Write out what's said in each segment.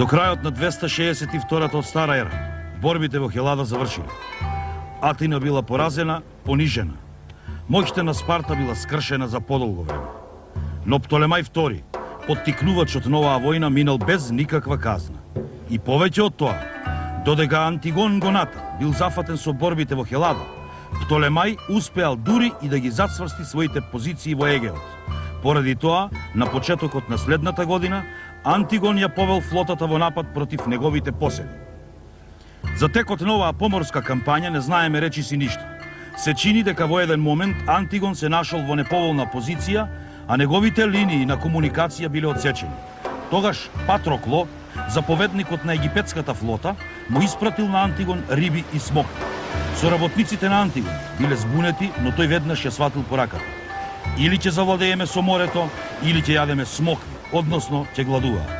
До крајот на 262-та од Стара ера, борбите во Хелада завршиле. Атина била поразена, понижена. Моќта на Спарта била скршена за подолго време. Но Птолемај II, поттикнувач од новаа војна, минал без никаква казна. И повеќе од тоа, додека Антигон Гоната бил зафатен со борбите во Хелада, Птолемај успеал дури и да ги зацврсти своите позиции во Егеот. Поради тоа, на почетокот на следната година, Антигон ја повел флотата во напад против неговите поседи. За текот на оваа поморска кампања не знаеме речиси ништо. Се чини дека во еден момент Антигон се нашол во неповолна позиција, а неговите линии на комуникација биле одсечени. Тогаш Патрокло, заповедникот на египетската флота, му испратил на Антигон риби и смокви. Соработниците на Антигон биле збунети, но тој веднаш ја сватил пораката. Или ќе завладееме со морето, или ќе јадеме смокви, односно ќе гладуваат.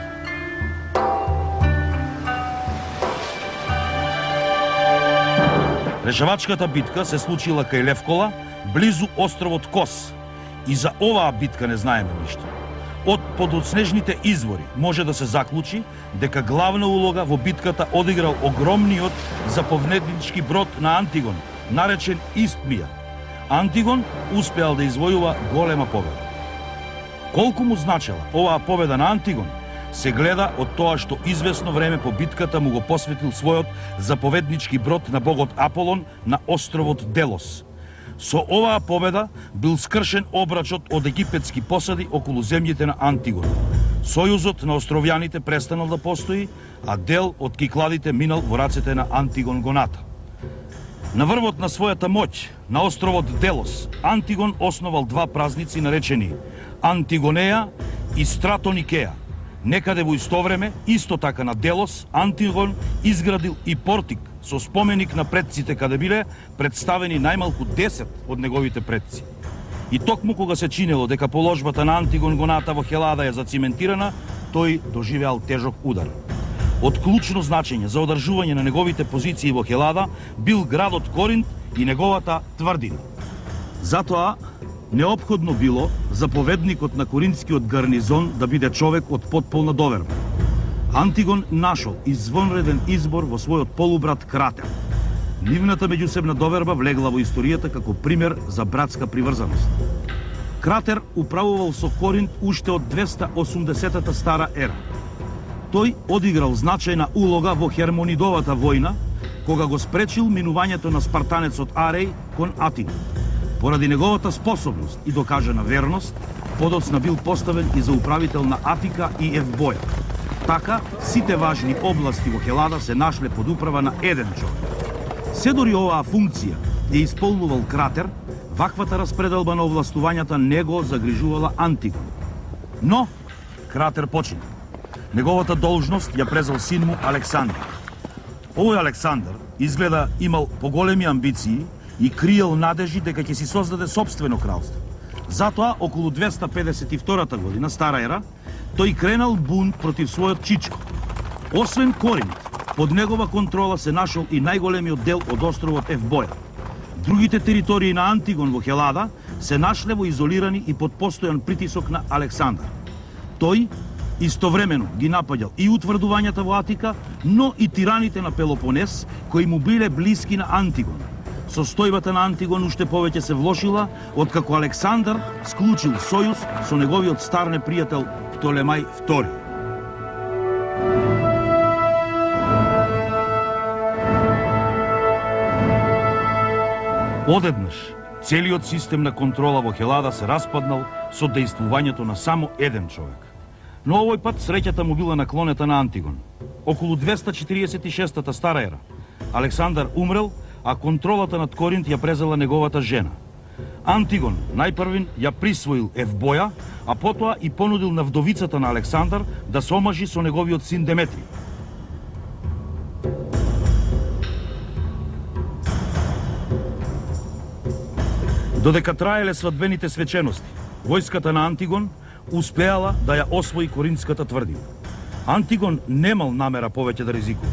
Решавачката битка се случила кај Левкола, близу островот Кос. И за оваа битка не знаеме ништо. Од подоцнежните извори може да се заклучи дека главна улога во битката одиграл огромниот заповеднички брод на Антигон, наречен Истмија. Антигон успеал да извојува голема победа. Колку му значела оваа победа на Антигон, се гледа од тоа што известно време по битката му го посветил својот заповеднички брод на богот Аполон на островот Делос. Со оваа победа бил скршен обрачот од египетски посади околу земјите на Антигон. Сојузот на островјаните престанал да постои, а дел од кикладите минал во рацете на Антигон Гоната. На врвот на својата моќ, на островот Делос, Антигон основал два празници наречени Антигонеја и Стратоникеја. Некаде во исто време, исто така на Делос, Антигон изградил и портик со споменик на предците, каде биле представени најмалку 10 од неговите предци. И токму кога се чинело дека положбата на Антигон Гоната во Хелада е зациментирана, тој доживеал тежок удар. Од клучно значење за одржување на неговите позиции во Хелада бил градот Коринт и неговата тврдина. Затоа неопходно било заповедникот на коринтскиот гарнизон да биде човек од потполна доверба. Антигон нашол извонреден избор во својот полубрат Кратер. Нивната меѓусебна доверба влегла во историјата како пример за братска приврзаност. Кратер управувал со Коринт уште од 280-та Стара ера. Тој одиграл значајна улога во Хермонидовата војна, кога го спречил минувањето на спартанецот Ареј кон Атина. Поради неговата способност и докажана верност, подоцна бил поставен и за управител на Атика и Евбоја. Така, сите важни области во Хелада се нашле под управа на еден човек. Се дори оваа функција ја исполнувал Кратер, ваквата распределба на овластувањата не го загрижувала Антигон. Но Кратер почина. Неговата должност ја презел син му Александар. Овој Александар изгледа имал поголеми амбиции и криел надежи дека ќе си создаде сопствено кралство. Затоа, околу 252 година, Стара ера, тој кренал бунт против својот чичко. Освен Коринт, под негова контрола се нашол и најголемиот дел од островот Евбоја. Другите територии на Антигон во Хелада се нашле во изолирани и под постојан притисок на Александар. Тој истовремено ги напаѓал и утврдувањата во Атика, но и тираните на Пелопонес, кои му биле блиски на Антигон. Состојбата на Антигон уште повеќе се влошила, откако Александар склучил сојуз со неговиот стар непријател Птолемај II. Одеднаш, целиот систем на контрола во Хелада се распаднал со дејствувањето на само еден човек. Но овој пат среќата му била наклонета на Антигон. Околу 246-та Стара ера, Александар умрел, а контролата над Коринт ја презела неговата жена. Антигон најпрвин ја присвоил Евбоја, а потоа и понудил на вдовицата на Александар да се омажи со неговиот син Деметри. Додека траеле свадбените свечености, војската на Антигон успеала да ја освои коринтската тврдина. Антигон немал намера повеќе да ризикува.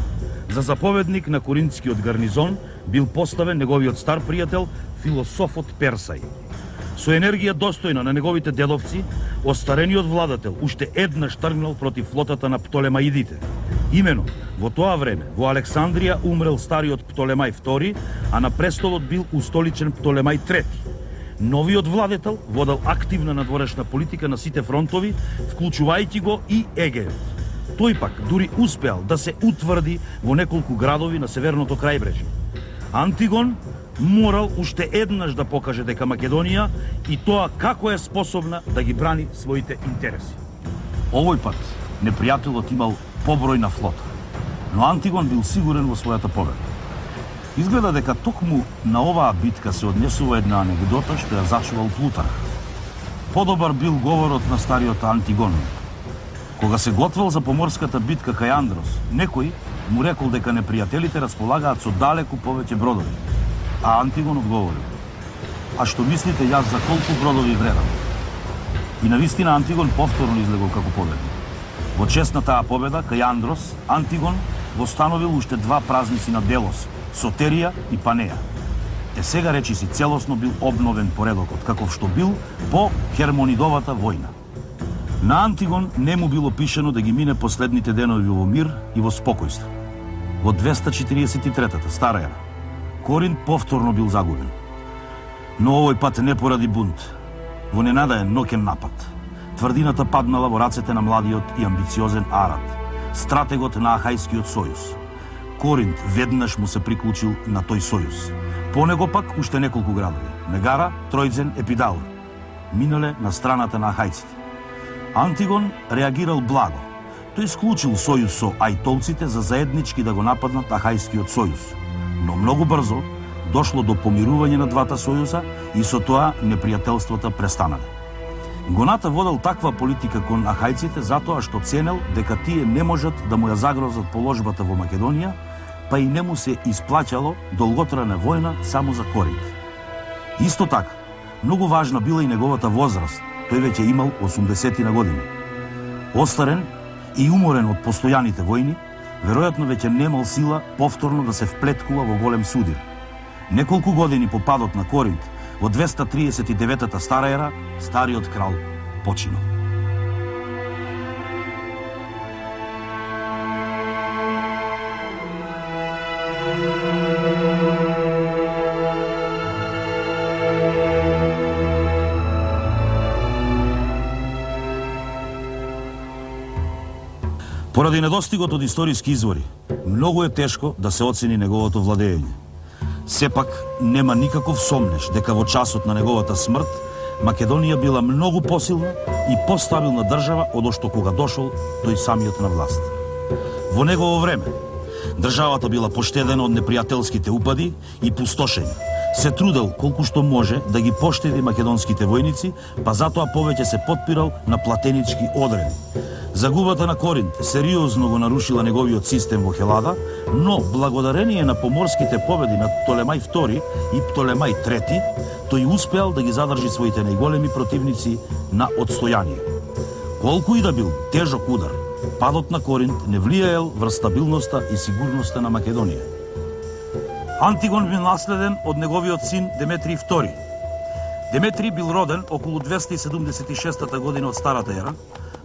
За заповедник на коринтскиот гарнизон бил поставен неговиот стар пријател, философот Персај. Со енергија достојна на неговите дедовци, остарениот владател уште еднаш тргнал против флотата на Птолемаидите. Имено, во тоа време, во Александрија умрел стариот Птолемај II, а на престолот бил устоличен Птолемај III. Новиот владетел водел активна надворешна политика на сите фронтови, вклучувајќи го и Егејот. Тој пак дури успеал да се утврди во неколку градови на северното крајбрежје. Антигон морал уште еднаш да покаже дека Македонија и тоа како е способна да ги брани своите интереси. Овој пат непријателот имал побројна флота, но Антигон бил сигурен во својата победа. Изгледа дека токму на оваа битка се однесува една анегдота што ја зачувал Плутарх. Подобар бил говорот на стариот Антигон. Кога се готвел за поморската битка кај Андрос, некој му рекол дека непријателите располагаат со далеку повеќе бродови. А Антигон одговорил: "А што мислите јас за колку бродови вредам?" И навистина Антигон повторно излегол како победник. Во чест на таа победа кај Андрос, Антигон востановил уште два празници на Делос, Сотерија и Панеја. Сега речиси целосно бил обновен поредокот, каков што бил по Хермонидовата војна. На Антигон не му било пишено да ги мине последните денови во мир и во спокојство. Во 243-та стара ера, Коринт повторно бил загубен. Но овој пат не поради бунт, во ненадаен ноќен напад. Тврдината паднала во рацете на младиот и амбициозен Арат, стратегот на Ахајскиот сојуз. Коринт веднаш му се приклучил на тој сојуз. По него пак уште неколку градови: Мегара, Тројдзен, Епидаур. Минале на страната на ахајците. Антигон реагирал благо. Тој склучил сојуз со ајтолците за заеднички да го нападнат Ахајскиот сојуз. Но многу брзо дошло до помирување на двата сојуза и со тоа непријателствата престанале. Гоната водел таква политика кон ахајците затоа што ценел дека тие не можат да му ја загрозат положбата во Македонија, па и не му се исплаќало долготрajна војна само за Коринт. Исто така, многу важна била и неговата возраст. Тој веќе имал 80 на години. Остарен и уморен од постојаните војни, веројатно веќе немал сила повторно да се вплеткува во голем судир. Неколку години по падот на Коринт, во 239-та стара ера, стариот крал починал. Поради недостигот од историски извори, многу е тешко да се оцени неговото владење. Сепак, нема никаков сомнеш дека во часот на неговата смрт, Македонија била многу посилна и постабилна држава од што кога дошол тој самиот на власт. Во негово време, државата била поштедена од непријателските упади и пустошења. Се трудел колку што може да ги поштеди македонските војници, па затоа повеќе се потпирал на платенички одреди. Загубата на Коринт сериозно го нарушила неговиот систем во Хелада, но благодарение на поморските победи на Птолемај II и Птолемај III, тој успеал да ги задржи своите најголеми противници на одстојание. Колку и да бил тежок удар, падот на Коринт не влијаел врз стабилноста и сигурноста на Македонија. Антигон бил наследен од неговиот син Деметриј II. Деметриј бил роден околу 276 година од старата ера,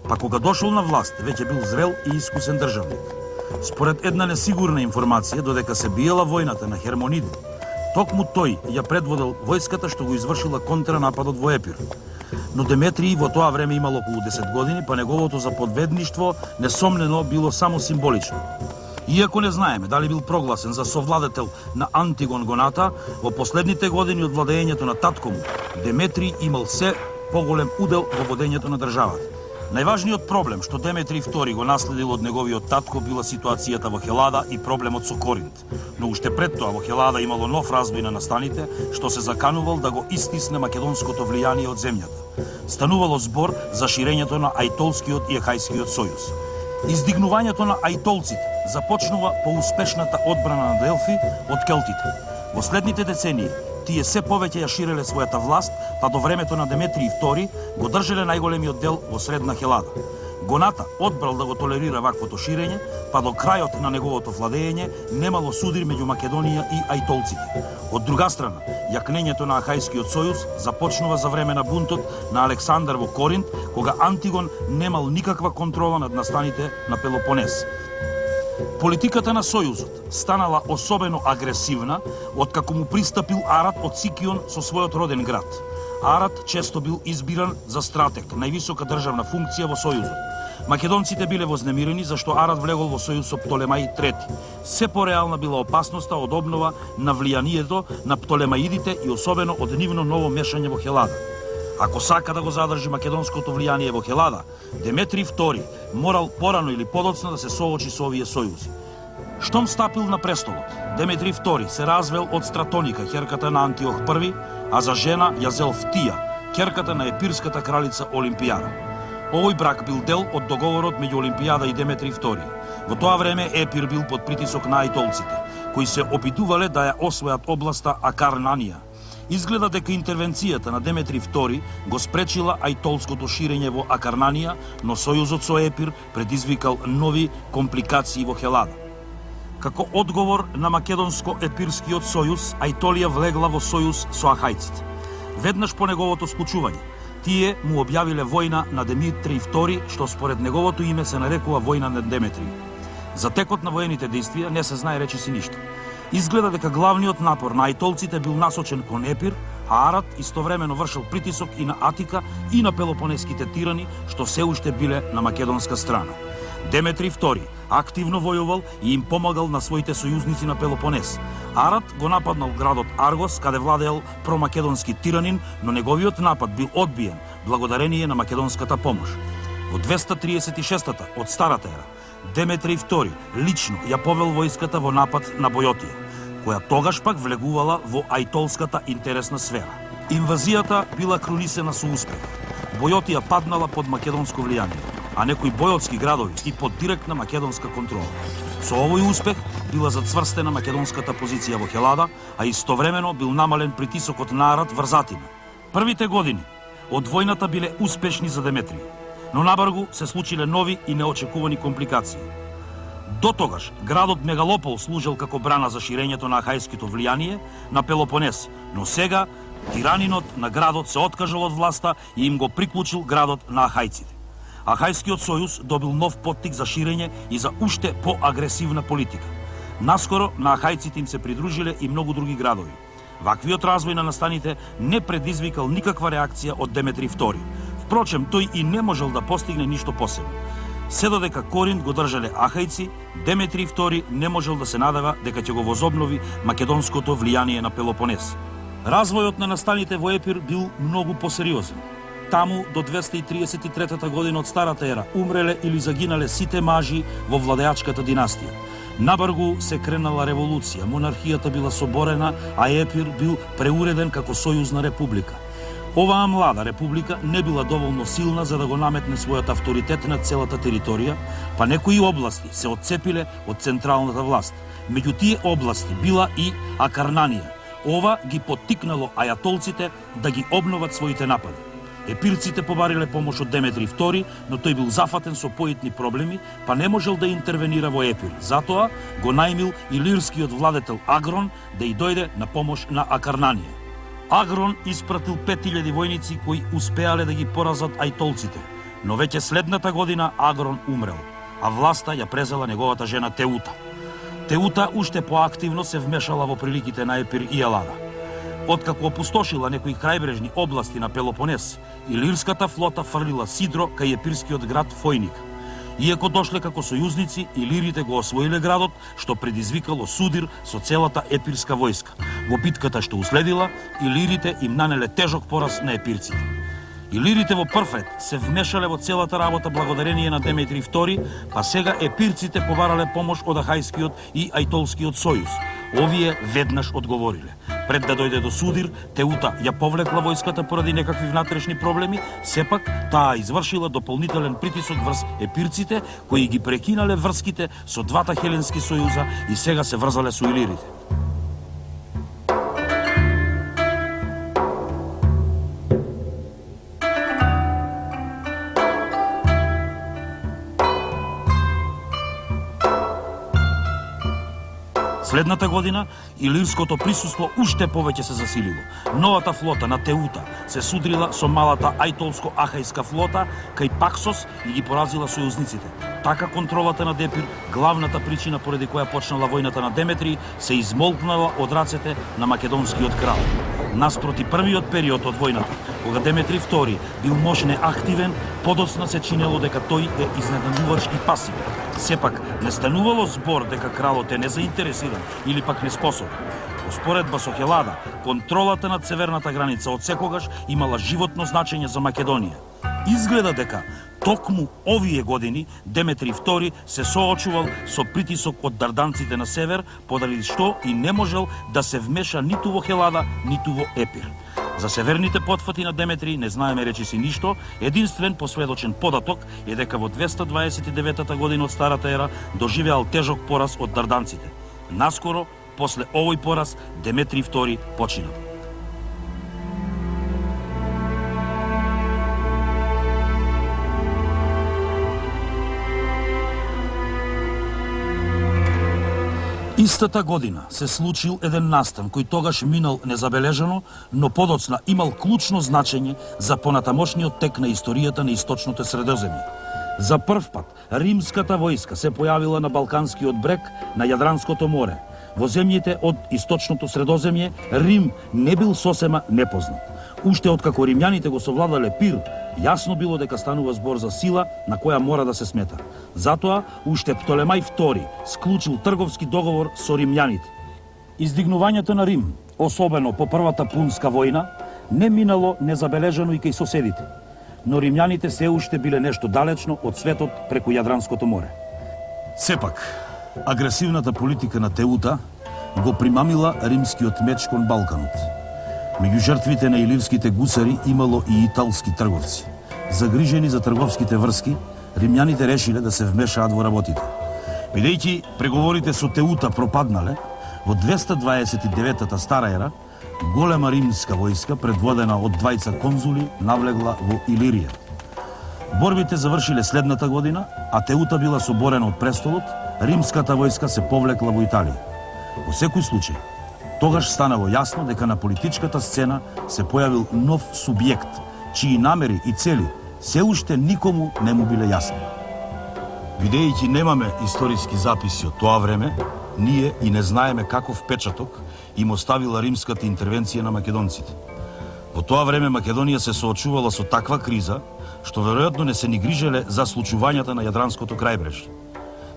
па кога дошол на власт, веќе бил зрел и искусен државник. Според една несигурна информација, додека се биела војната на Хермониди, токму тој ја предводел војската што го извршила контранападот во Епир. Но Деметриј во тоа време имал околу 10 години, па неговото заповедништво несомнено било само символично. Иако не знаеме дали бил прогласен за совладетел на Антигон Гоната, во последните години од владењето на татко му, Деметриј имал се поголем удел во водењето на државата. Најважниот проблем што Деметриј II го наследил од неговиот татко била ситуацијата во Хелада и проблемот со Коринт. Но уште пред тоа во Хелада имало нов разбој на настаните што се заканувал да го истисне македонското влијание од земјата. Станувало збор за ширењето на Ајтолскиот и Ахајскиот сојуз. Издигнувањето на ајтолците започнува по успешната одбрана на Делфи од келтите. Во следните децении тие се повеќе ја ширеле својата власт, па до времето на Деметриј II го држеле најголемиот дел во средна Хелада. Гоната одбрал да го толерира ваквото ширење, па до крајот на неговото владење немало судир меѓу Македонија и ајтолците. Од друга страна, јакнењето на Ахајскиот сојуз започнува за време на бунтот на Александар во Коринт, кога Антигон немал никаква контрола над настаните на Пелопонес. Политиката на Сојузот станала особено агресивна откако му пристапил Арат од Сикион со својот роден град. Арат често бил избиран за стратег, највисока државна функција во Сојузот. Македонците биле вознемирени зашто Арат влегол во сојуз со Птолемај III. Се пореална била опасноста од обнова на влијанието на Птолемаидите и особено од нивно ново мешање во Хелада. Ако сака да го задржи македонското влијание во Хелада, Деметри II морал порано или подоцна да се соочи со овие сојузи. Штом стапил на престолот, Деметри II се развел од Стратоника, ќерката на Антиох I, а за жена ја зел Втија, ќерката на епирската кралица Олимпијада. Овој брак бил дел од договорот меѓу Олимпијада и Деметри II. Во тоа време Епир бил под притисок на ајтолците, кои се опитувале да ја освојат областа Акарнанија. Изгледа дека интервенцијата на Деметри II го спречила ајтолското ширење во Акарнанија, но сојузот со Епир предизвикал нови компликации во Хелада. Како одговор на македонско-епирскиот сојуз, Ајтолија влегла во сојуз со ахајците. Веднаш по неговото склучување, тие му објавиле војна на Деметри II, што според неговото име се нарекува војна на Деметри. За текот на воените действија не се знае речиси ништо. Изгледа дека главниот напор на ајтолците бил насочен кон Епир, а Арат истовремено вршил притисок и на Атика и на пелопонеските тирани, што се уште биле на македонска страна. Деметри II активно војувал и им помагал на своите сојузници на Пелопонес. Арат го нападнал градот Аргос, каде владеел промакедонски тиранин, но неговиот напад бил одбиен благодарение на македонската помош. Во 236-та од Старата ера, Деметри II лично ја повел војската во напад на Бојотија, која тогаш пак влегувала во ајтолската интересна сфера. Инвазијата била крунисена со успех. Бојотија паднала под македонско влијание, а некои бојотски градови и под директна македонска контрола. Со овој успех била зацврстена македонската позиција во Хелада, а истовремено бил намален притисокот на Арат врз Атина. Првите години од војната биле успешни за Деметри, но набргу се случиле нови и неочекувани компликации. До тогаш градот Мегалопол служел како брана за ширењето на ахајското влијание на Пелопонес, но сега тиранинот на градот се откажал од власта и им го приклучил градот на ахајците. Ахајскиот сојуз добил нов поттик за ширење и за уште поагресивна политика. Наскоро на ахајците им се придружиле и многу други градови. Ваквиот развој на настаните не предизвикал никаква реакција од Деметри II. Впрочем, тој и не можел да постигне ништо посебно. Се додека Коринт го држале ахајци, Деметри II не можел да се надева дека ќе го возобнови македонското влијание на Пелопонес. Развојот на настаните во Епир бил многу посериозен. Таму до 233 година од Старата ера умреле или загинале сите мажи во владеачката династија. Набргу се кренала револуција, монархијата била соборена, а Епир бил преуреден како сојузна република. Оваа млада република не била доволно силна за да го наметне својот авторитет на целата територија, па некои области се отцепиле од централната власт. Меѓу тие области била и Акарнанија. Ова ги поттикнало ајатолците да ги обноват своите напади. Епирците побариле помош од Деметри II, но тој бил зафатен со поитни проблеми, па не можел да интервенира во Епир. Затоа го најмил илирскиот владетел Агрон да и дојде на помош на Акарнанија. Агрон испратил 5000 војници кои успеале да ги поразат ајтолците, но веќе следната година Агрон умрел, а власта ја презела неговата жена Теута. Теута уште поактивно се вмешала во приликите на Епир и Елада. Откако опустошила некои крајбрежни области на Пелопонес, илирската флота фрлила сидро кај епирскиот град Фојник. Иако дошле како сојузници, илирите го освоиле градот, што предизвикало судир со целата епирска војска. Во битката што уследила, илирите им нанеле тежок пораз на епирците. Илирите во прв ред се вмешале во целата работа благодарение на Деметри II, па сега епирците побарале помош од ахајскиот и ајтолскиот сојуз. Овие веднаш одговориле. Пред да дојде до судир, Теута ја повлекла војската поради некакви внатрешни проблеми, сепак таа извршила дополнителен притисок врз епирците, кои ги прекинале врските со двата хеленски сојуза и сега се врзале со илирите. Следната година илирското присуство уште повеќе се засилило. Новата флота на Теута се судрила со малата ајтолско-ахајска флота кај Паксос и ги поразила сојузниците. така контролата на Депир, главната причина поради која почнала војната на Деметри, се измолкнала од рацете на македонскиот крал. Наспроти првиот период од војната, кога Деметри II бил можне активен, подоцна се чинело дека тој е изненадуваш и пасивен. Сепак, не станувало збор дека кралот е незаинтересиран или пак неспособен. Во споредба со Хелада, контролата над северната граница од секогаш имала животно значење за Македонија. Изгледа дека токму овие години Деметри II се соочувал со притисок од дарданците на север, поради што и не можел да се вмеша ниту во Хелада, ниту во Епир. За северните потфати на Деметри не знаеме речиси ништо, единствен посведочен податок е дека во 229 година од Старата ера доживеал тежок пораз од дарданците. Наскоро, после овој пораз, Деметри II починал. Истата година се случил еден настан кој тогаш минал незабележано, но подоцна имал клучно значење за понатамошниот тек на историјата на источното Средоземје. За прв пат римската војска се појавила на Балканскиот брег на Јадранското море. Во земјите од источното Средоземје Рим не бил сосема непознат. Уште откако римјаните го совладале Пир, јасно било дека станува збор за сила на која мора да се смета. Затоа, уште Птолемај II склучил трговски договор со римјаните. Издигнувањето на Рим, особено по првата пунска војна, не минало незабележано и кај соседите, но римјаните се уште биле нешто далечно од светот преку Јадранското море. Сепак, агресивната политика на Теута го примамила римскиот меч кон Балканот. Меѓу жртвите на иливските гусари имало и италски трговци. Загрижени за трговските врски, римјаните решиле да се вмешаат во работите. Бидејќи преговорите со Теута пропаднале, во 229-та Стара ера, голема римска војска, предводена од двајца конзули, навлегла во Илирија. Борбите завршиле следната година, а Теута била соборена од престолот, римската војска се повлекла во Италија. Во секој случај, тогаш станало јасно дека на политичката сцена се појавил нов субјект, чии намери и цели се уште никому не му биле јасни. Бидејќи немаме историски записи од тоа време, ние и не знаеме каков печаток им оставила римската интервенција на македонците. Во тоа време Македонија се соочувала со таква криза, што веројатно не се ни грижеле за случувањата на Јадранското крајбрежје.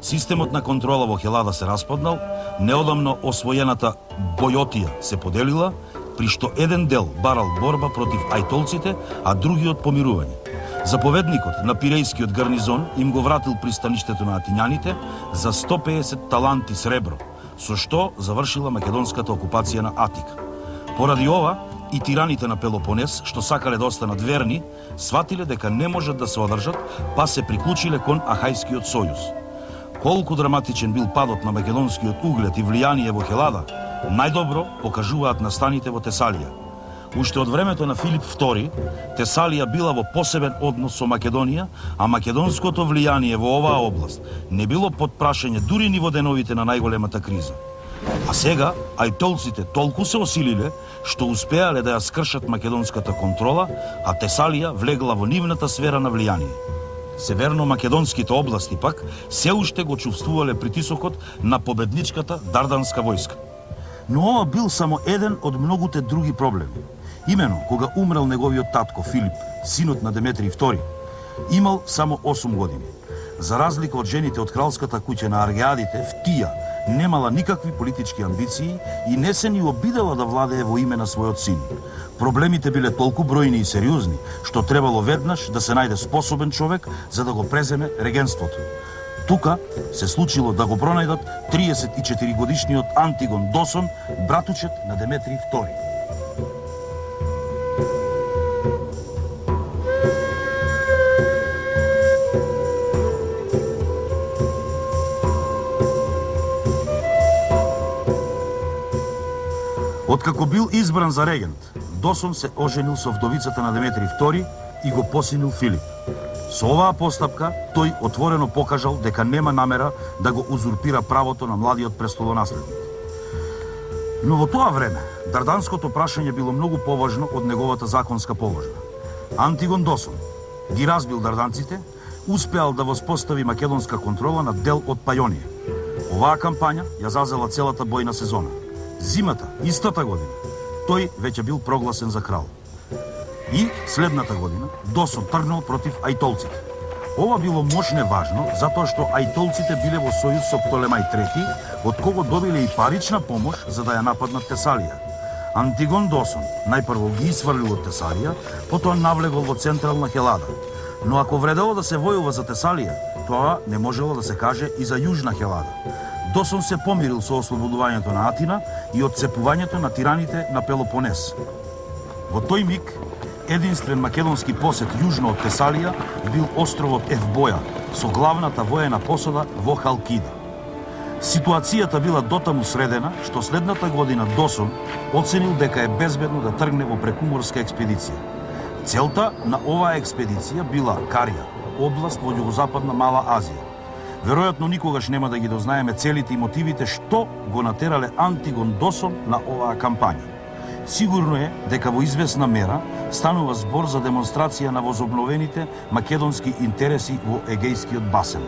Системот на контрола во Хелада се распаднал, неодамно освоената Бојотија се поделила, при што еден дел барал борба против ајтолците, а другиот помирување. Заповедникот на пирејскиот гарнизон им го вратил пристаништето на атињаните за 150 таланти сребро, со што завршила македонската окупација на Атика. Поради ова, и тираните на Пелопонес, што сакале да останат верни, сватиле дека не можат да се одржат, па се приклучиле кон Ахајскиот сојуз. Колку драматичен бил падот на македонскиот углед и влијание во Хелада, најдобро покажуваат настаните во Тесалија. Уште од времето на Филип II, Тесалија била во посебен однос со Македонија, а македонското влијание во оваа област не било под прашање дури ни во деновите на најголемата криза. А сега, ајтолците толку се осилиле, што успеале да ја скршат македонската контрола, а Тесалија влегла во нивната сфера на влијание. Северно-македонските области пак се уште го чувствувале притисокот на победничката дарданска војска. Но ова бил само еден од многуте други проблеми. Имено, кога умрел неговиот татко Филип, синот на Деметри II, имал само 8 години. За разлика од жените од кралската куќа на Аргеадите, Втија немала никакви политички амбиции и не се ни обидела да владее во име на својот син. Проблемите биле толку бројни и сериозни, што требало веднаш да се најде способен човек за да го преземе регенството. Тука се случило да го пронајдат 34 годишниот Антигон Досон, братучет на Деметри II. Откако бил избран за регент, Досон се оженил со вдовицата на Деметри II и го посинил Филип. Со оваа постапка, тој отворено покажал дека нема намера да го узурпира правото на младиот престолонаследник. Но во тоа време, дарданското прашање било многу поважно од неговата законска положба. Антигон Досон ги разбил дарданците, успеал да воспостави македонска контрола на дел од Пајонија. Оваа кампања ја зазела целата бојна сезона. Зимата, истата година, тој веќе бил прогласен за крал. И следната година Досон тргнал против ајтолците. Ова било мощне важно, затоа што ајтолците биле во сојуз со Птолемај III, од кого добиле и парична помош за да ја нападнат Тесалија. Антигон Досон најпрво ги исфрлил од Тесалија, потоа навлегол во централна Хелада. Но ако вредело да се војува за Тесалија, тоа не можело да се каже и за јужна Хелада. Досон се помирил со ослободувањето на Атина и отцепувањето на тираните на Пелопонес. Во тој миг, единствен македонски посет јужно од Тесалија бил островот Евбоја, со главната воена посада во Халкида. Ситуацијата била дотаму средена, што следната година Досон оценил дека е безбедно да тргне во прекуморска експедиција. Целта на оваа експедиција била Карија, област во југозападна Мала Азија. Веројатно никогаш нема да ги дознаеме целите и мотивите што го натерале Антигон Досон на оваа кампања. Сигурно е дека во известна мера станува збор за демонстрација на возобновените македонски интереси во Егејскиот басен.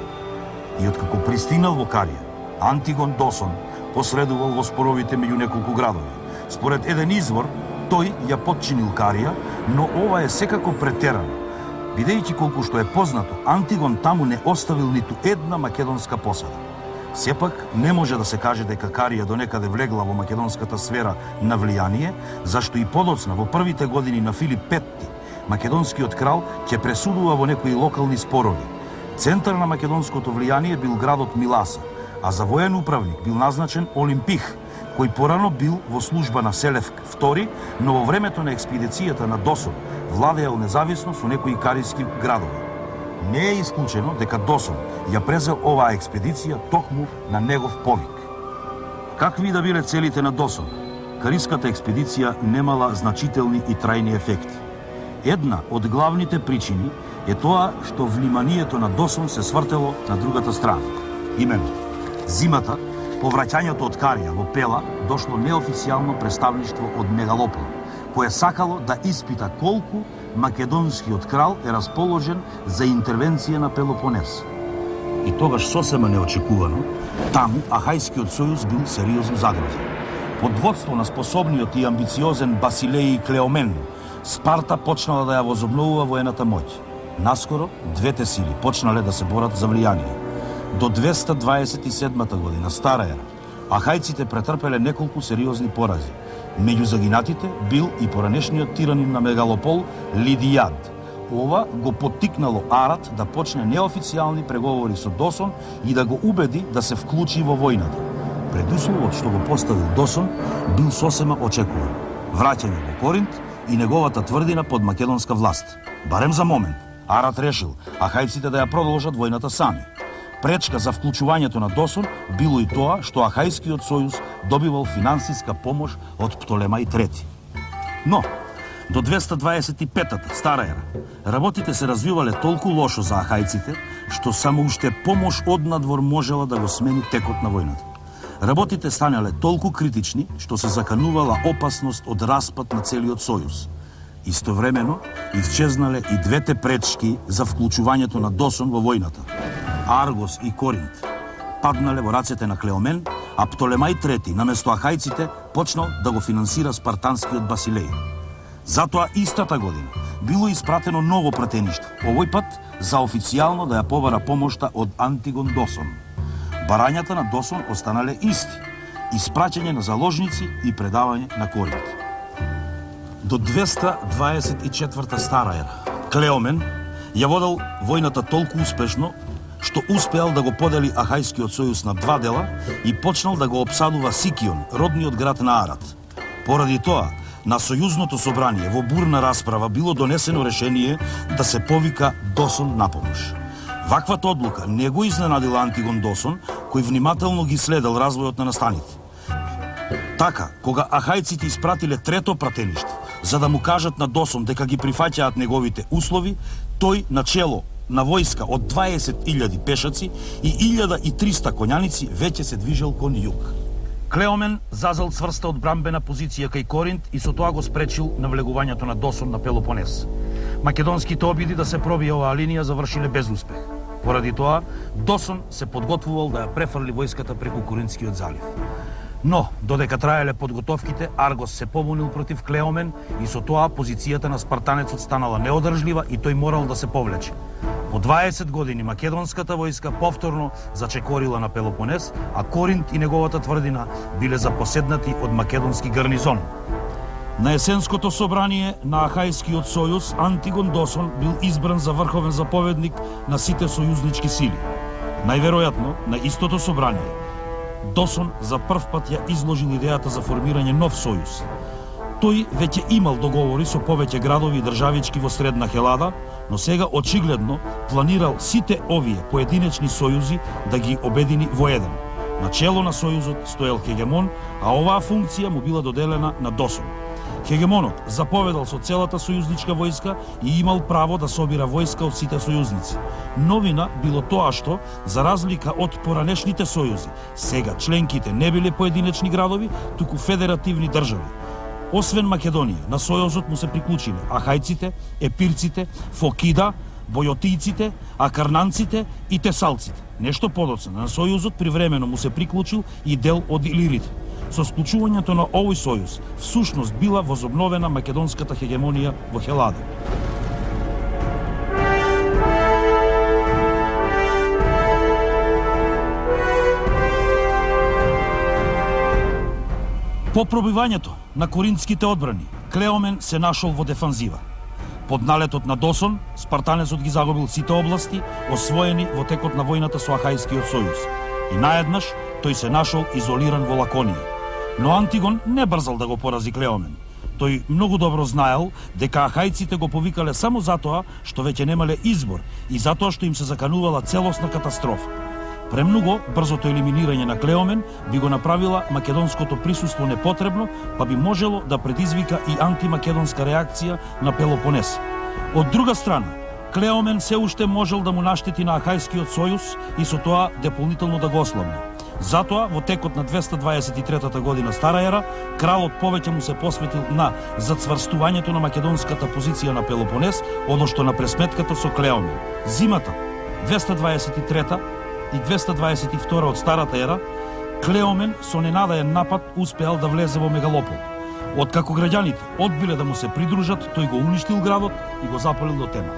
И откако пристигнал во Карија, Антигон Досон посредувал во споровите меѓу неколку градови. Според еден извор, тој ја потчинил Карија, но ова е секако претерано. Бидејќи колку што е познато, Антигон таму не оставил ниту една македонска посада. Сепак, не може да се каже дека Карија донекаде влегла во македонската сфера на влијание, зашто и подоцна во првите години на Филип Петти, македонскиот крал ќе пресудува во некои локални спорови. Центар на македонското влијание бил градот Миласа, а за воен управник бил назначен Олимпих, кој порано бил во служба на Селев II, но во времето на експедицијата на Досон владеел независно со некои кариски градови. Не е исклучено дека Досон ја презел оваа експедиција токму на негов повик. Какви да биле целите на Досон, кариската експедиција немала значителни и трајни ефекти. Една од главните причини е тоа што вниманието на Досон се свртело на другата страна. Именно, зимата, по враќањето од Карија во Пела, дошло неофицијално представништво од Мегалопол, кое сакало да испита колку македонскиот крал е расположен за интервенција на Пелопонес. И тогаш сосема неочекувано, таму Ахајскиот сојуз бил сериозно загрозен. Под водство на способниот и амбициозен Басилеј Клеомен, Спарта почнала да ја возобновува воената моќ. Наскоро, двете сили почнале да се борат за влијание. До 227 година, стара ера, ахајците претрпеле неколку сериозни порази. Меѓу загинатите бил и поранешниот тиранин на Мегалопол Лидијад. Ова го поттикнало Арат да почне неофицијални преговори со Досон и да го убеди да се вклучи во војната. Предусловот што го поставил Досон бил сосема очекуван. Враќање во Коринт и неговата тврдина под македонска власт. Барем за момент, Арат решил ахајците да ја продолжат војната сами. Пречка за вклучувањето на Досон било и тоа што Ахајскиот сојуз добивал финансиска помош од Птолемај III. Но, до 225-та, стара ера, работите се развивале толку лошо за ахајците, што само уште помош од надвор можела да го смени текот на војната. Работите станале толку критични, што се заканувала опасност од распад на целиот сојуз. Истовремено, исчезнале и двете пречки за вклучувањето на Досон во војната. Аргос и Коринт паднале во рацете на Клеомен, а Птолемај III наместо ахајците почнал да го финансира спартанскиот Басилеј. Затоа истата година било испратено ново пратеништво, овој пат за официјално да ја побара помошта од Антигон Досон. Барањата на Досон останале исти: испраќање на заложници и предавање на Коринт. До 224 стара ера, Клеомен ја водел војната толку успешно, што успеал да го подели Ахајскиот сојуз на два дела и почнал да го опсадува Сикион, родниот град на Арат. Поради тоа, на сојузното собрание во бурна расправа било донесено решение да се повика Досон на помош. Ваквата одлука не го изненадила Антигон Досон, кој внимателно ги следел развојот на настаните. Така, кога ахајците испратиле трето пратеништво, за да му кажат на Досон дека ги прифаќаат неговите услови, тој начело на војска од 20.000 пешаци и 1300 коњаници веќе се движел кон југ. Клеомен зазел цврста одбрамбена позиција кај Коринт и со тоа го спречил навлегувањето на Досон на Пелопонес. Македонските обиди да се пробие оваа линија завршиле без успех. Поради тоа, Досон се подготвувал да ја префрли војската преку Коринскиот залив. Но, додека траеле подготовките, Аргос се побунил против Клеомен и со тоа позицијата на спартанецот станала неодржлива и тој морал да се повлече. По 20 години македонската војска повторно зачекорила на Пелопонес, а Коринт и неговата тврдина биле запоседнати од македонски гарнизон. На есенското собрание на Ахајскиот сојуз, Антигон Досон бил избран за врховен заповедник на сите сојузнички сили. Најверојатно, на истото собрание, Досон за прв пат ја изложил идејата за формирање нов сојуз. Тој веќе имал договори со повеќе градови и државички во Средна Хелада, но сега очигледно планирал сите овие поединечни сојузи да ги обедини во еден. Начело на сојузот стоел хегемон, а оваа функција му била доделена на Досон. Хегемонот заповедал со целата сојузничка војска и имал право да собира војска од сите сојузници. Новина било тоа што, за разлика од поранешните сојузи, сега членките не биле поединечни градови, туку федеративни држави. Освен Македонија, на сојузот му се приклучиле ахајците, епирците, фокида, бојотијците, акарнанците и тесалците. Нешто подоцна, на сојузот привремено му се приклучил и дел од илирите. Со склучувањето на овој сојуз, всушност била возобновена македонската хегемонија во Хелада. По пробивањето на коринтските одбрани, Клеомен се нашол во дефанзива. Под налетот на Досон, спартанецот ги загубил сите области, освоени во текот на војната со Ахајскиот сојуз. И наеднаш тој се нашол изолиран во Лаконија. Но Антигон не брзал да го порази Клеомен. Тој многу добро знаел дека ахајците го повикале само затоа што веќе немале избор и затоа што им се заканувала целосна катастрофа. Премногу брзото елиминирање на Клеомен би го направила македонското присуство непотребно, па би можело да предизвика и антимакедонска реакција на Пелопонес. Од друга страна, Клеомен се уште можел да му наштети на Ахајскиот сојуз и со тоа дополнително да го ослабне. Затоа, во текот на 223 година Стара ера, кралот повеќе му се посветил на зацврстувањето на македонската позиција на Пелопонес, одошто на пресметката со Клеомен. Зимата 223 и 222 од Старата ера, Клеомен со ненадаен напад успеал да влезе во Мегалопол. Откако граѓаните одбиле да му се придружат, тој го уништил градот и го запалил до тема.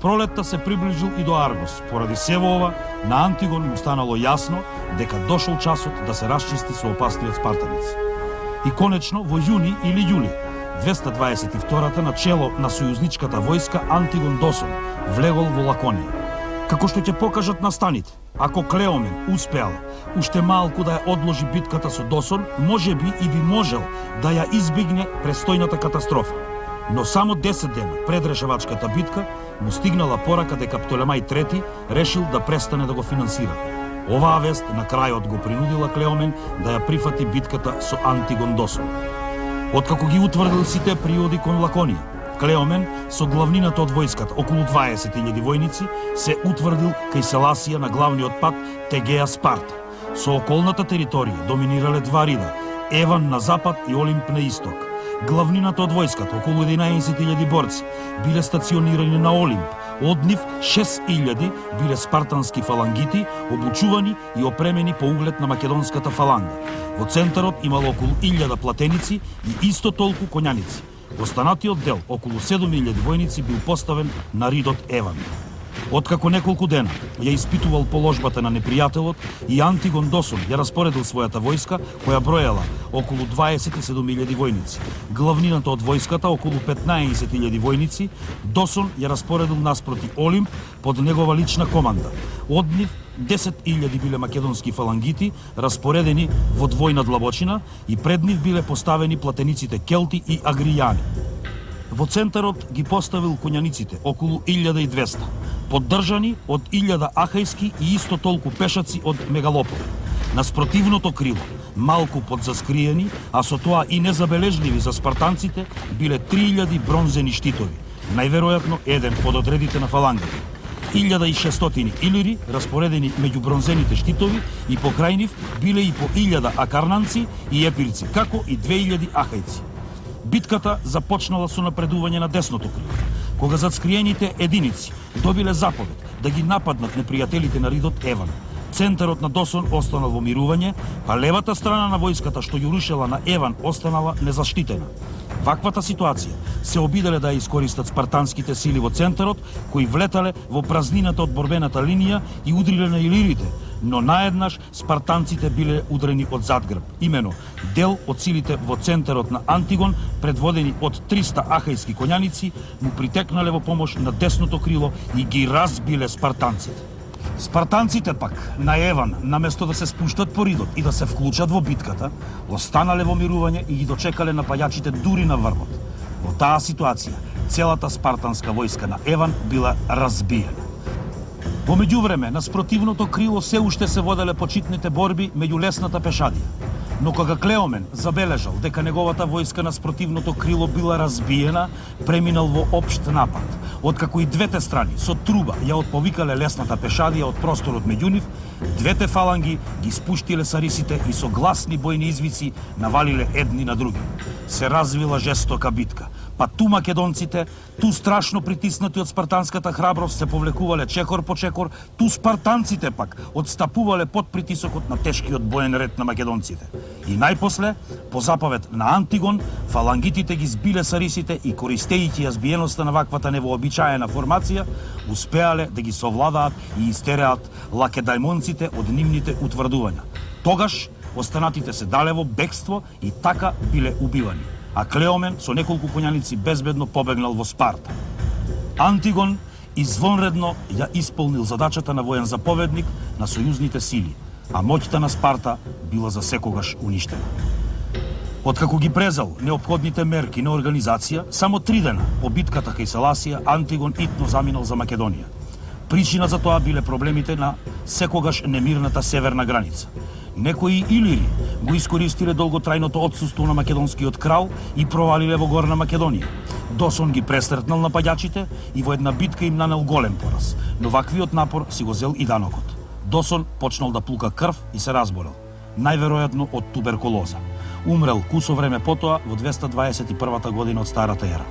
Пролетта се приближил и до Аргос. Поради сево ова, на Антигон му станало јасно дека дошол часот да се расчисти со опасниот спартанец. И конечно, во јуни или јули 222-та на чело на сојузничката војска Антигон Досон влегол во Лаконија. Како што ќе покажат настаните, ако Клеомен успеал уште малку да ја одложи битката со Досон, може би и би можел да ја избегне престојната катастрофа. Но само 10 дена пред решавачката битка му стигнала порака дека Птолемај III решил да престане да го финансира. Оваа вест на крајот го принудила Клеомен да ја прифати битката со Антигон Досон. Откако ги утврдил сите приоди кон Лаконија, Клеомен со главнината од војската, околу 20.000 војници, се утврдил кај Селасија на главниот пат Тегеа Спарта. Со околната територија доминирале два рида, Еван на запад и Олимп на исток. Главнината од војската, околу 11.000 борци, биле стационирани на Олимп. Од нив 6.000 биле спартански фалангити, обучувани и опремени по углед на македонската фаланга. Во центарот имало околу 1000 платеници и исто толку коњаници. Останатиот дел, околу 7.000 војници, бил поставен на ридот Еван. Откако неколку дена ја испитувал положбата на непријателот и Антигон Досон ја распоредил својата војска, која броела околу 27.000 војници. Главнината од војската, околу 15.000 војници, Досон ја распоредил наспроти Олимп под негова лична команда. Од нив 10.000 биле македонски фалангити, распоредени во двојна длабочина, и пред нив биле поставени платениците Келти и Агријани. Во центарот ги поставил коњаниците, околу 1200, поддржани од 1000 ахајски и исто толку пешаци од Мегалопол. На спротивното крило, малку подзаскриени, а со тоа и незабележливи за спартанците, биле 3000 бронзени штитови, најверојатно еден под одредите на фалангата. 1600 илири распоредени меѓу бронзените штитови и покрај нив биле и по 1000 акарнанци и епирци, како и 2000 ахајци. Битката започнала со напредување на десното крило. кога зацкриените единици добиле заповед да ги нападнат непријателите на ридот Еван, центарот на Досон останал во мирување, а левата страна на војската што ја рушела на Еван останала незаштитена. Ваквата ситуација се обиделе да ја искористат спартанските сили во центарот, кои влетале во празнината од борбената линија и удриле на илирите, но наеднаш спартанците биле удрени од задгрб. Имено, дел од силите во центарот на Антигон, предводени од 300 ахајски коњаници, му притекнале во помош на десното крило и ги разбиле спартанците. Спартанците пак на Еван, наместо да се спуштат по ридот и да се вклучат во битката, останале во мирување и ги дочекале напаѓачите дури на врвот. Во таа ситуација, целата спартанска војска на Еван била разбиена. Во меѓувреме, на спротивното крило се уште се воделе почитните борби меѓу лесната пешадија. Но кога Клеомен забележал дека неговата војска на спротивното крило била разбиена, преминал во општ напад. Откако и двете страни со труба ја отповикале лесната пешадија од просторот меѓу нив, двете фаланги ги спуштиле сарисите и со гласни бојни извици навалиле едни на други. Се развила жестока битка, па ту македонците, ту страшно притиснати од спартанската храброст се повлекувале чекор по чекор, ту спартанците пак одстапувале под притисокот на тешкиот боен ред на македонците. И најпосле, по заповед на Антигон, фалангитите ги збиле сарисите и користејќи ја збиеноста на ваквата невообичаена формација, успеале да ги совладаат и истереат лакедајмонците од нивните утврдувања. Тогаш, останатите се дале во бегство и така биле убивани, а Клеомен со неколку коњаници безбедно побегнал во Спарта. Антигон извонредно ја исполнил задачата на воен заповедник на сојузните сили, а моќта на Спарта била за секогаш уништена. Откако ги презал неопходните мерки на организација, само 3 дена по битката кај Саласија, Антигон итно заминал за Македонија. Причина за тоа биле проблемите на секогаш немирната северна граница. Некои илири го искористиле долготрајното отсуство на македонскиот крал и провалиле во Горна Македонија. Досон ги пресретнал напаѓачите и во една битка им нанел голем пораз, но ваквиот напор си го зел и данокот. Досон почнал да плука крв и се разболел, најверојатно од туберкулоза. Умрел кусо време потоа во 221 година од Старата ера.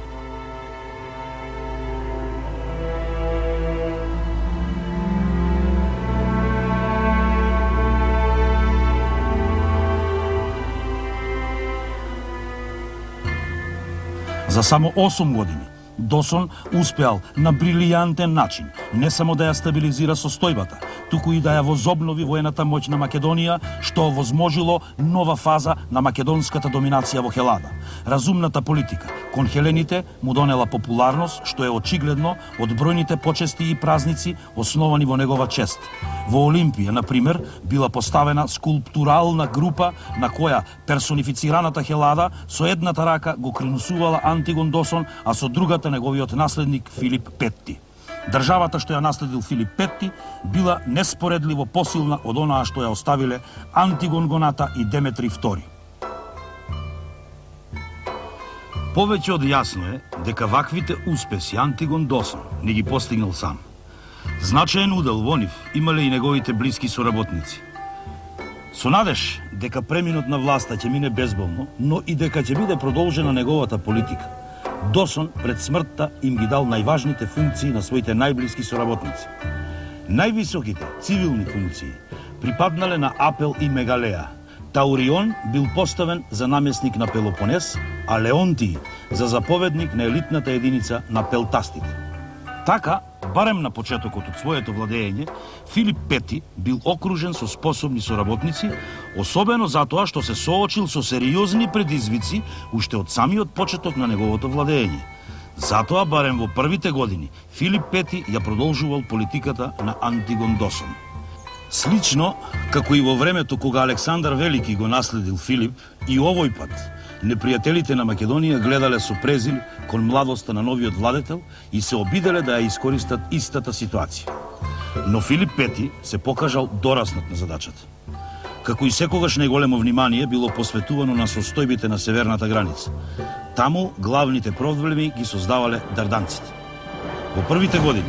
За само 8 години Досон успеал на брилијантен начин не само да ја стабилизира состојбата, туку и да ја возобнови воената моќ на Македонија, што овозможило нова фаза на македонската доминација во Хелада. Разумната политика кон хелените му донела популарност, што е очигледно од бројните почести и празници основани во негова чест. Во Олимпија, на пример, била поставена скулптурална група на која персонифицираната Хелада со едната рака го кринусувала Антигон Досон, а со другата неговиот наследник Филип Петти. Државата што ја наследил Филип Петти била неспоредливо посилна од онаа што ја оставиле Антигон Гоната и Деметри II. Повеќе од јасно е дека ваквите успеси Антигон Досон не ги постигнал сам. Значаен удел во нив имале и неговите блиски соработници. Со надеж дека преминот на власта ќе мине безболно, но и дека ќе биде продолжена неговата политика, Досон пред смртта им ги дал најважните функции на своите најблиски соработници. Највисоките цивилни функции припаднале на Апел и Мегалеа. Таурион бил поставен за намесник на Пелопонес, а Леонтий за заповедник на елитната единица на Пелтастите. Така, барем на почетокот од своето владење, Филип Пети бил окружен со способни соработници, особено затоа што се соочил со сериозни предизвици уште од самиот почеток на неговото владење. Затоа, барем во првите години, Филип Пети ја продолжувал политиката на Антигон Досон. Слично, како и во времето кога Александар Велики го наследил Филип, и овој пат непријателите на Македонија гледале со презир кон младоста на новиот владетел и се обиделе да ја искористат истата ситуација. Но Филип Пети се покажал дораснат на задачата. Како и секогаш најголемо внимание било посветувано на состојбите на северната граница. Таму главните проблеми ги создавале дарданците. Во првите години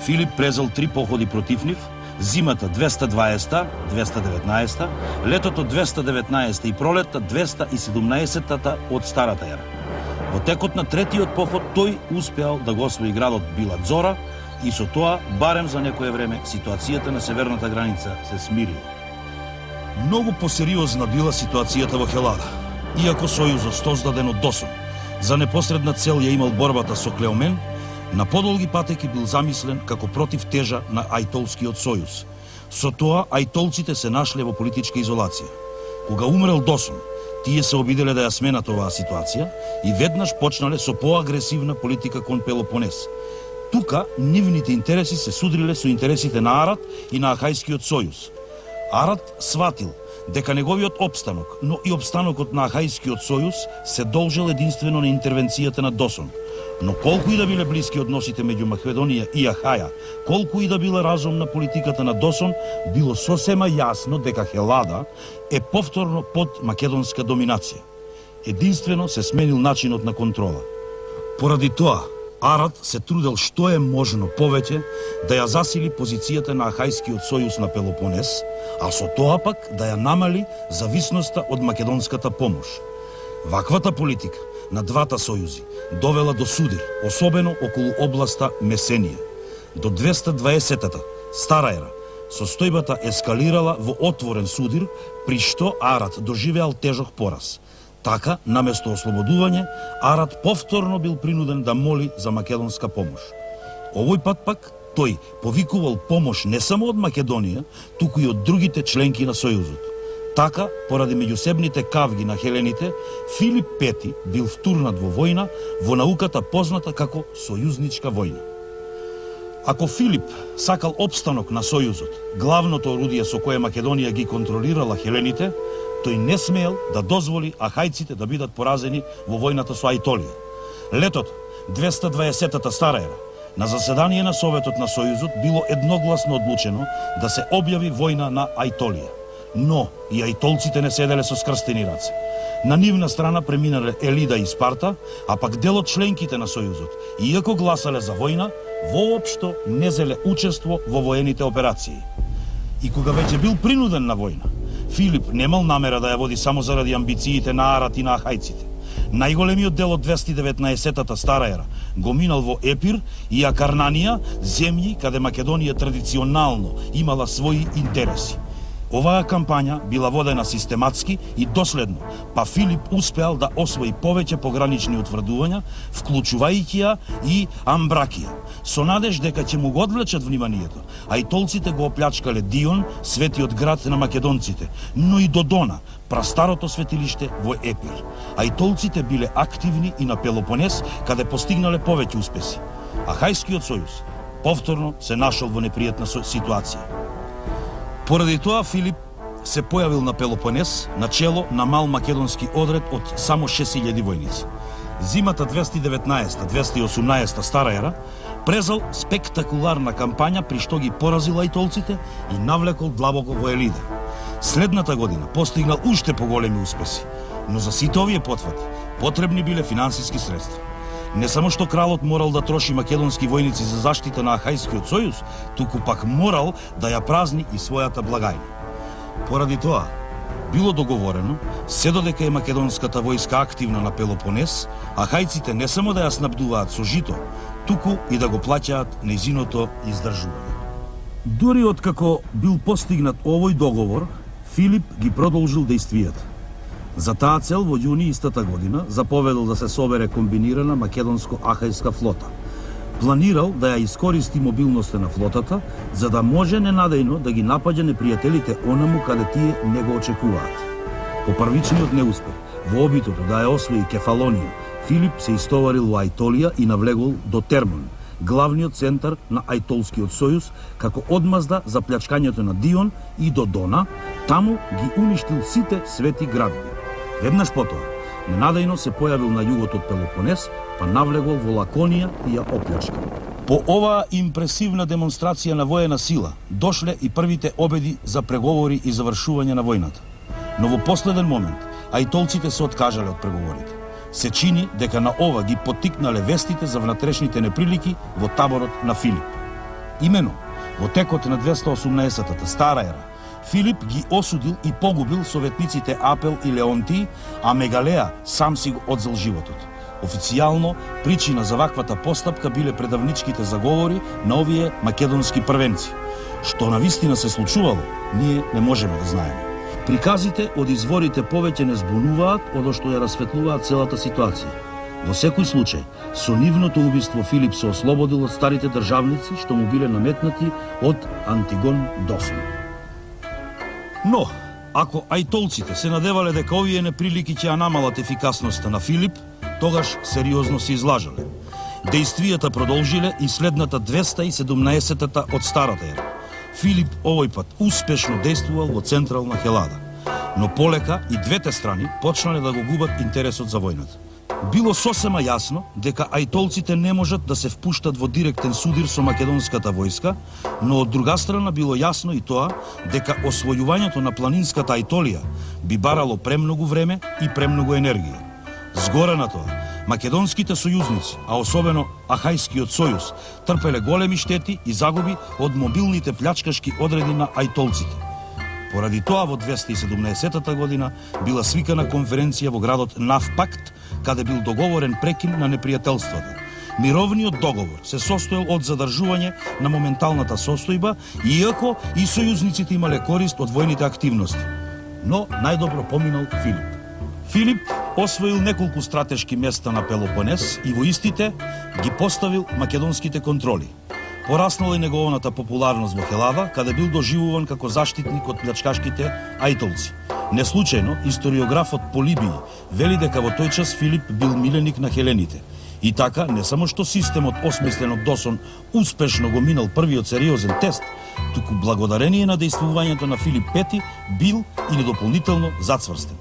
Филип презал 3 походи против нив, зимата 220-219, летото 219 и пролетта 217 од Старата ера. Во текот на третиот поход тој успеал да го освои градот Била Дзора и со тоа, барем за некое време, ситуацијата на северната граница се смирила. Многу посериозна била ситуацијата во Хелада, иако сојузот создаден од Досон за непосредна цел ја имал борбата со Клеомен, на подолги патеки бил замислен како противтежа на Ајтолскиот сојуз. Со тоа, ајтолците се нашле во политичка изолација. Кога умрел Досон, тие се обиделе да ја сменат оваа ситуација и веднаш почнале со поагресивна политика кон Пелопонес. Тука, нивните интереси се судриле со интересите на Арат и на Ахајскиот сојуз. Арат сватил дека неговиот опстанок, но и опстанокот на Ахајскиот сојуз се должел единствено на интервенцијата на Досон. Но колку и да биле блиски односите меѓу Македонија и Ахаја, колку и да била разумна политиката на Досон, било сосема јасно дека Хелада е повторно под македонска доминација. Единствено се сменил начинот на контрола. Поради тоа, Арат се трудел што е можно повеќе да ја засили позицијата на Ахајскиот сојуз на Пелопонес, а со тоа пак да ја намали зависноста од македонската помош. Ваквата политика на двата сојузи довела до судир, особено околу областа Месенија. До 220-та, стара ера, состојбата ескалирала во отворен судир, при што Арат доживеал тежок пораз. Така, наместо ослободување, Арат повторно бил принуден да моли за македонска помош. Овој пат пак тој повикувал помош не само од Македонија, туку и од другите членки на Сојузот. Така, поради меѓусебните кавги на хелените, Филип V бил втурнат во војна, во науката позната како сојузничка војна. Ако Филип сакал опстанок на Сојузот, главното орудие со кое Македонија ги контролирала хелените, тој не смеел да дозволи ахајците да бидат поразени во војната со Ајтолија. Летото 220-та стара ера, на заседание на Советот на Сојузот било едногласно одлучено да се објави војна на Ајтолија. Но и ајтолците не седеле со скрстени раце. На нивна страна преминале Елида и Спарта, а пак дел од членките на Сојузот, иако гласале за војна, воопшто не зеле учество во воените операции. И кога веќе бил принуден на војна, Филип немал намера да ја води само заради амбициите на Арат и на ахајците. Најголемиот дел од 219-та стара ера го минал во Епир и Акарнанија, земји каде Македонија традиционално имала своји интереси. Оваа кампања била водена систематски и доследно, па Филип успеал да освои повеќе погранични утврдувања, вклучувајќи ја и Амбракија, со надеж дека ќе му го одвлечат вниманието, а и толците го оплячкале Дион, светиот град на македонците, но и Додона, прастарото светилиште во Епир. А и толците биле активни и на Пелопонес, каде постигнале повеќе успеси. Ахајскиот сојуз повторно се нашол во непријатна ситуација. Поради тоа Филип се појавил на Пелопонес на чело на мал македонски одред од само 6000 војници. Зимата 219-218 стара ера презал спектакуларна кампања при што ги поразил ајтолците и навлекол длабоко во Елида. Следната година постигнал уште поголеми успеси, но за сите овие потвати потребни биле финансиски средства. Не само што кралот морал да троши македонски војници за заштита на Ахајскиот сојуз, туку пак морал да ја празни и својата благајна. Поради тоа, било договорено, се додека е македонската војска активна на Пелопонес, ахајците не само да ја снабдуваат со жито, туку и да го плаќаат нејзиното издржување. Дури откако бил постигнат овој договор, Филип ги продолжил дејствијата. За таа цел во јуни истата година заповедал да се собере комбинирана македонско-ахајска флота. Планирал да ја искористи мобилноста на флотата, за да може ненадејно да ги напаѓа непријателите онаму каде тие не го очекуваат. По првичниот неуспех, во обитото да ја освои Кефалонија, Филип се истоварил во Ајтолија и навлегол до Термон, главниот центар на Ајтолскиот сојуз, како одмазда за плячкањето на Дион и Додона, таму ги уништил сите свети градби. Веднаш потоа, ненадејно се појавил на југот од Пелопонес, па навлегол во Лаконија и ја оплячкал. По оваа импресивна демонстрација на воена сила, дошле и првите обеди за преговори и завршување на војната. Но во последен момент, ајтолците се откажале од преговорите. Се чини дека на ова ги поттикнале вестите за внатрешните неприлики во таборот на Филип. Имено, во текот на 218-та стара ера, Филип ги осудил и погубил советниците Апел и Леонтий, а Мегалеа сам си го одзел животот. Официјално, причина за ваквата постапка биле предавничките заговори на овие македонски првенци. Што навистина се случувало, ние не можеме да знаеме. Приказите од изворите повеќе не збунуваат, одошто ја расветлуваат целата ситуација. Во секој случај, со нивното убиство Филип се ослободил од старите државници што му биле наметнати од Антигон Дофн. Но, ако ајтолците се надевале дека овие неприлики ќе ја намалат ефикасноста на Филип, тогаш сериозно се излажале. Дејствијата продолжиле и следната 217-та од старата ера. Филип овој пат успешно действувал во централна Хелада, но полека и двете страни почнале да го губат интересот за војната. Било сосема јасно дека ајтолците не можат да се впуштат во директен судир со македонската војска, но од друга страна било јасно и тоа дека освојувањето на планинската Ајтолија би барало премногу време и премногу енергија. Згоре на тоа, македонските сојузници, а особено Ахајскиот сојуз, трпеле големи штети и загуби од мобилните плячкашки одреди на ајтолците. Поради тоа во 217 година била свикана конференција во градот Навпакт, каде бил договорен прекин на непријателствата. Мировниот договор се состоел од задржување на моменталната состојба, иако и сојузниците имале корист од војните активности. Но најдобро поминал Филип. Филип освоил неколку стратешки места на Пелопонес и во истите ги поставил македонските контроли. Пораснала и неговата популарност во Хелада, каде бил доживуван како заштитник од плячкашките ајтолци. Неслучајно, историографот Полибиј вели дека во тој час Филип бил миленик на хелените. И така, не само што системот осмислен од Досон успешно го минал првиот сериозен тест, туку благодарение на дејствувањето на Филип Пети бил и недополнително зацврстен.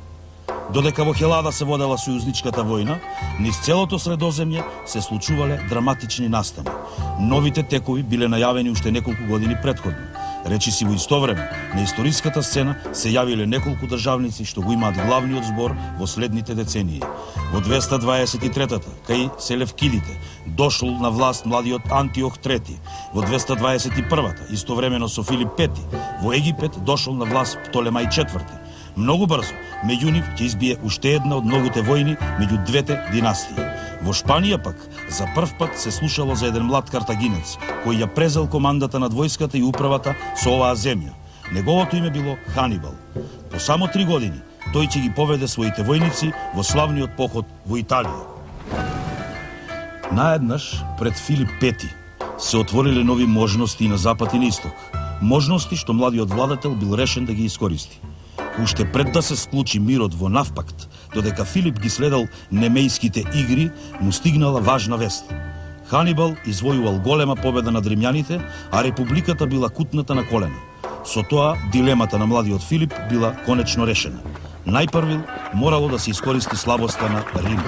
Додека во Хелада се водела сојузничката војна, низ целото Средоземје се случувале драматични настани. Новите текови биле најавени уште неколку години претходно. Речиси во исто време, на историската сцена се јавиле неколку државници што го имаат главниот збор во следните децении. Во 223-та, кај Селевкидите, дошол на власт младиот Антиох III. Во 221-та, истовремено со Филип Пети, во Египет дошол на власт Птолемај IV. Многу брзо, меѓу нив ќе избие уште една од многуте војни меѓу двете династии. Во Шпанија пак, за прв пат се слушало за еден млад картагинец, кој ја презел командата над војската и управата со оваа земја. Неговото име било Ханибал. По само 3 години, тој ќе ги поведе своите војници во славниот поход во Италија. Наеднаш, пред Филип Пети, се отвориле нови можности и на запад и на исток. Можности што младиот владател бил решен да ги искористи. Уште пред да се склучи мирот во Навпакт, додека Филип ги следал немејските игри, му стигнала важна вест. Ханибал извојувал голема победа над римјаните, а републиката била кутната на колена. Со тоа, дилемата на младиот Филип била конечно решена. Најпрвил морало да се искористи слабоста на Рим.